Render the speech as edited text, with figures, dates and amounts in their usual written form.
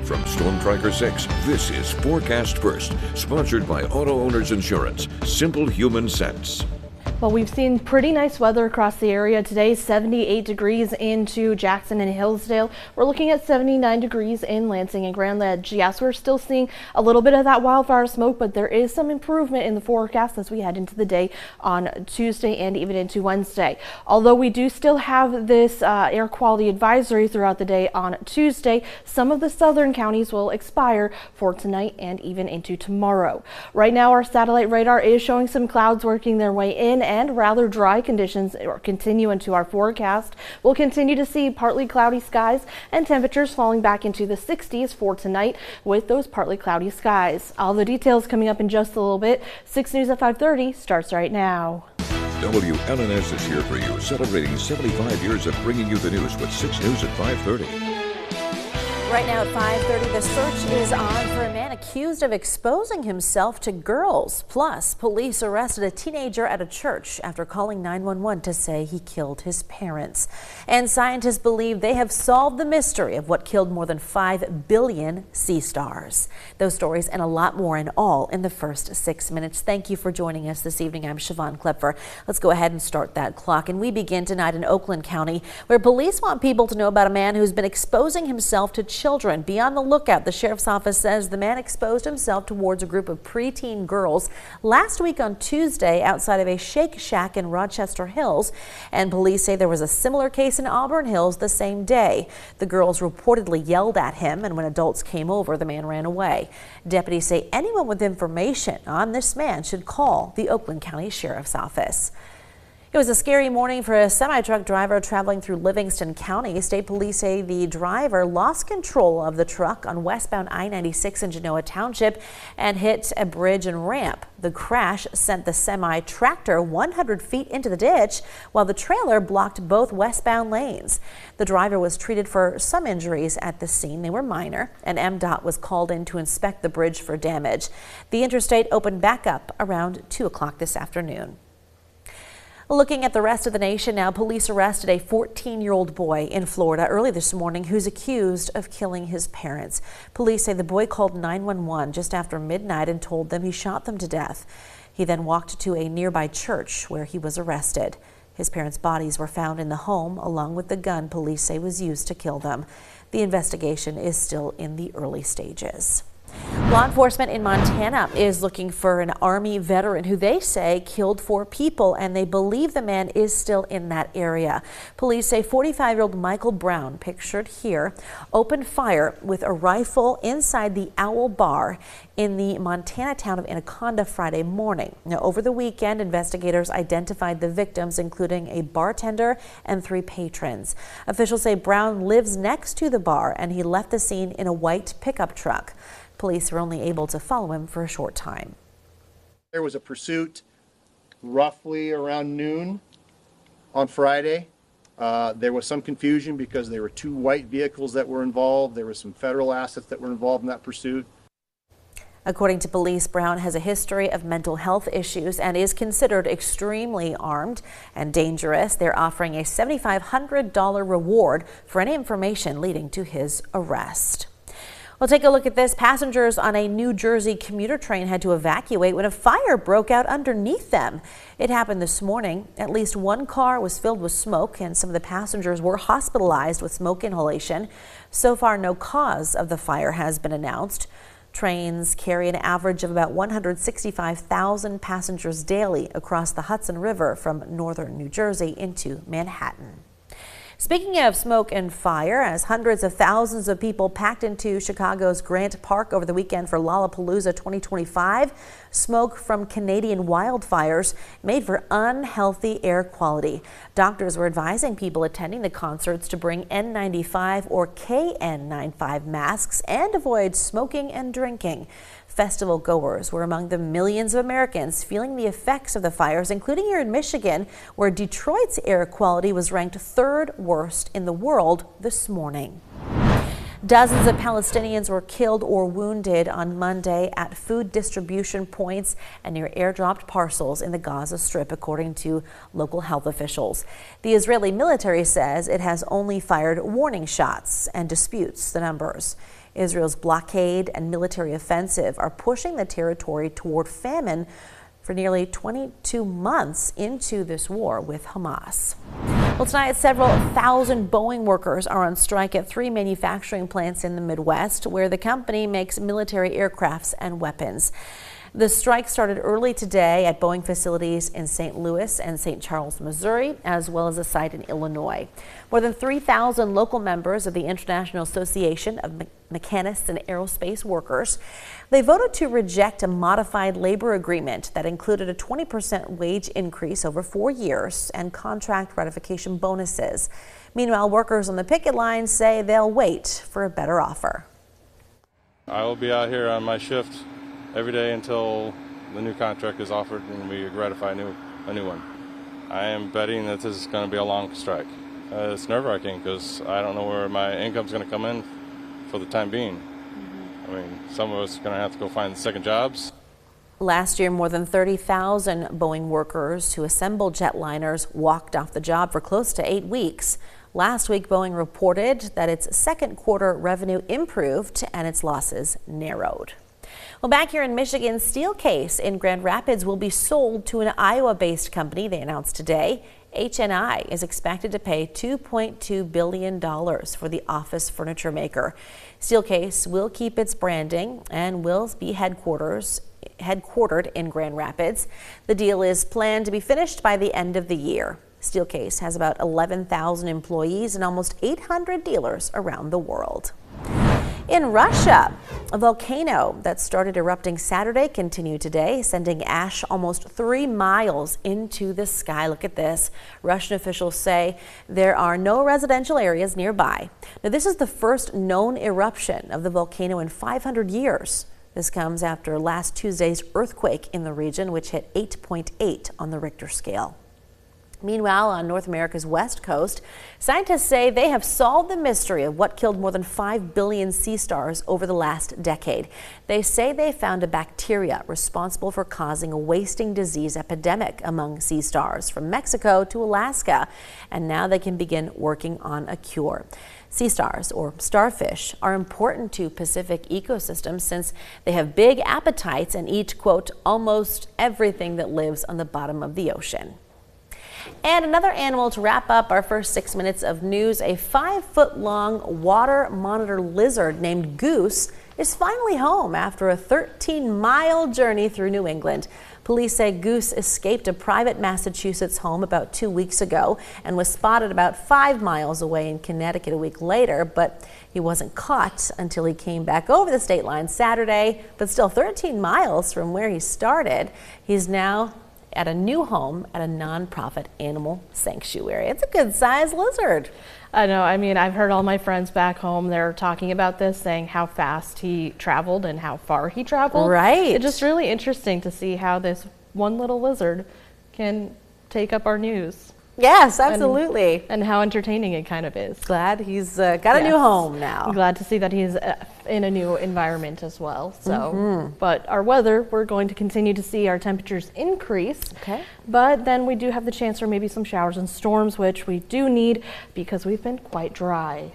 From Storm Tracker 6, this is Forecast First, sponsored by Auto Owners Insurance. Simple human sense. Well, we've seen pretty nice weather across the area today. 78 degrees into Jackson and Hillsdale. We're looking at 79 degrees in Lansing and Grand Ledge. Yes, we're still seeing a little bit of that wildfire smoke, but there is some improvement in the forecast as we head into the day on Tuesday and even into Wednesday. Although we do still have this air quality advisory throughout the day on Tuesday, some of the southern counties will expire for tonight and even into tomorrow. Right now, our satellite radar is showing some clouds working their way in, and rather dry conditions continue into our forecast. We'll continue to see partly cloudy skies and temperatures falling back into the 60s for tonight with those partly cloudy skies. All the details coming up in just a little bit. 6 News at 5:30 starts right now. WLNS is here for you, celebrating 75 years of bringing you the news with 6 News at 5:30. Right now at 5:30, the search is on for a man accused of exposing himself to girls. Plus, police arrested a teenager at a church after calling 911 to say he killed his parents. And scientists believe they have solved the mystery of what killed more than 5 billion sea stars. Those stories and a lot more in all in the first 6 minutes. Thank you for joining us this evening. I'm Siobhan Klepfer. Let's go ahead and start that clock. And we begin tonight in Oakland County, where police want people to know about a man who's been exposing himself to children. Be on the lookout. The sheriff's office says the man exposed himself towards a group of preteen girls last week on Tuesday outside of a Shake Shack in Rochester Hills, and police say there was a similar case in Auburn Hills the same day. The girls reportedly yelled at him, and when adults came over, the man ran away. Deputies say anyone with information on this man should call the Oakland County Sheriff's Office. It was a scary morning for a semi-truck driver traveling through Livingston County. State police say the driver lost control of the truck on westbound I-96 in Genoa Township and hit a bridge and ramp. The crash sent the semi-tractor 100 feet into the ditch, while the trailer blocked both westbound lanes. The driver was treated for some injuries at the scene. They were minor, and MDOT was called in to inspect the bridge for damage. The interstate opened back up around 2 o'clock this afternoon. Looking at the rest of the nation now, police arrested a 14-year-old boy in Florida early this morning who's accused of killing his parents. Police say the boy called 911 just after midnight and told them he shot them to death. He then walked to a nearby church where he was arrested. His parents' bodies were found in the home along with the gun police say was used to kill them. The investigation is still in the early stages. Law enforcement in Montana is looking for an Army veteran who they say killed 4 people, and they believe the man is still in that area. Police say 45-year-old Michael Brown, pictured here, opened fire with a rifle inside the Owl Bar in the Montana town of Anaconda Friday morning. Now, over the weekend, investigators identified the victims, including a bartender and 3 patrons. Officials say Brown lives next to the bar, and he left the scene in a white pickup truck. Police were only able to follow him for a short time. There was a pursuit roughly around noon on Friday. There was some confusion because there were 2 white vehicles that were involved. There were some federal assets that were involved in that pursuit. According to police, Brown has a history of mental health issues and is considered extremely armed and dangerous. They're offering a $7,500 reward for any information leading to his arrest. Well, take a look at this. Passengers on a New Jersey commuter train had to evacuate when a fire broke out underneath them. It happened this morning. At least 1 car was filled with smoke, and some of the passengers were hospitalized with smoke inhalation. So far, no cause of the fire has been announced. Trains carry an average of about 165,000 passengers daily across the Hudson River from northern New Jersey into Manhattan. Speaking of smoke and fire, as hundreds of thousands of people packed into Chicago's Grant Park over the weekend for Lollapalooza 2025, smoke from Canadian wildfires made for unhealthy air quality. Doctors were advising people attending the concerts to bring N95 or KN95 masks and avoid smoking and drinking. Festival goers were among the millions of Americans feeling the effects of the fires, including here in Michigan, where Detroit's air quality was ranked 3rd worst in the world this morning. Dozens of Palestinians were killed or wounded on Monday at food distribution points and near airdropped parcels in the Gaza Strip, according to local health officials. The Israeli military says it has only fired warning shots and disputes the numbers. Israel's blockade and military offensive are pushing the territory toward famine for nearly 22 months into this war with Hamas. Well, tonight, several thousand Boeing workers are on strike at 3 manufacturing plants in the Midwest, where the company makes military aircrafts and weapons. The strike started early today at Boeing facilities in St. Louis and St. Charles, Missouri, as well as a site in Illinois. More than 3,000 local members of the International Association of Mechanists and Aerospace Workers, they voted to reject a modified labor agreement that included a 20% wage increase over 4 years and contract ratification bonuses. Meanwhile, workers on the picket line say they'll wait for a better offer. I will be out here on my shift every day until the new contract is offered and we ratify a new one. I am betting that this is going to be a long strike. It's nerve-wracking because I don't know where my income's going to come in for the time being. I mean, some of us are going to have to go find second jobs. Last year, more than 30,000 Boeing workers who assemble jetliners walked off the job for close to 8 weeks. Last week, Boeing reported that its second quarter revenue improved and its losses narrowed. Well, back here in Michigan, Steelcase in Grand Rapids will be sold to an Iowa-based company, they announced today. HNI is expected to pay $2.2 billion for the office furniture maker. Steelcase will keep its branding and will be headquartered in Grand Rapids. The deal is planned to be finished by the end of the year. Steelcase has about 11,000 employees and almost 800 dealers around the world. In Russia, a volcano that started erupting Saturday continued today, sending ash almost 3 miles into the sky. Look at this. Russian officials say there are no residential areas nearby. Now, this is the first known eruption of the volcano in 500 years. This comes after last Tuesday's earthquake in the region, which hit 8.8 on the Richter scale. Meanwhile, on North America's west coast, scientists say they have solved the mystery of what killed more than 5 billion sea stars over the last decade. They say they found a bacteria responsible for causing a wasting disease epidemic among sea stars from Mexico to Alaska, and now they can begin working on a cure. Sea stars, or starfish, are important to Pacific ecosystems since they have big appetites and eat, quote, almost everything that lives on the bottom of the ocean. And another animal to wrap up our first 6 minutes of news. A 5-foot-long water monitor lizard named Goose is finally home after a 13-mile journey through New England. Police say Goose escaped a private Massachusetts home about 2 weeks ago and was spotted about 5 miles away in Connecticut a week later, but he wasn't caught until he came back over the state line Saturday, but still 13 miles from where he started. He's now at a new home at a nonprofit animal sanctuary. It's a good-sized lizard. I know. I mean, I've heard all my friends back home, they're talking about this, saying how fast he traveled and how far he traveled. Right. It's just really interesting to see how this one little lizard can take up our news. Yes, absolutely. And how entertaining it kind of is. Glad he's got a new home now. I'm glad to see that he's in a new environment as well. So, but our weather, we're going to continue to see our temperatures increase. Okay. But then we do have the chance for maybe some showers and storms, which we do need because we've been quite dry.